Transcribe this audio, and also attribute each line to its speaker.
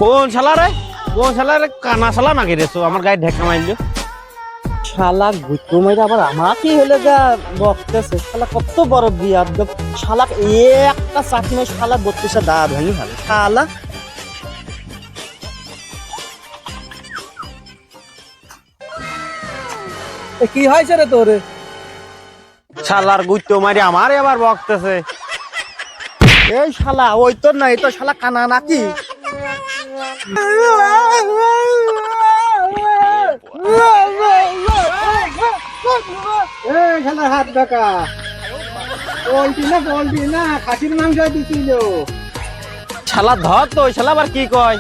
Speaker 1: কোন শালা রে কানা শালা নাকি রে আমার গায়ে ঢেকা মারলো।
Speaker 2: শালা গুতো মাইরা আবার আমাকে হলে যা বকতেছে। শালা কত বড় বিয়াদ, শালা একটা চাটনি শালা 32টা দাঁত ভাঙি ফেলে শালা।
Speaker 3: কি হয়েছে রে তোরে?
Speaker 1: শালার গুতো মারি আমার এবার বকতেছে।
Speaker 2: এই শালা ওই তো না, এই তো শালা কানা নাকি?
Speaker 3: শালা হাত ডাকা পোল্ট্রি না খাসির মাংস দিছিল।
Speaker 1: শালা ধর তো, শালা আবার কি কয়?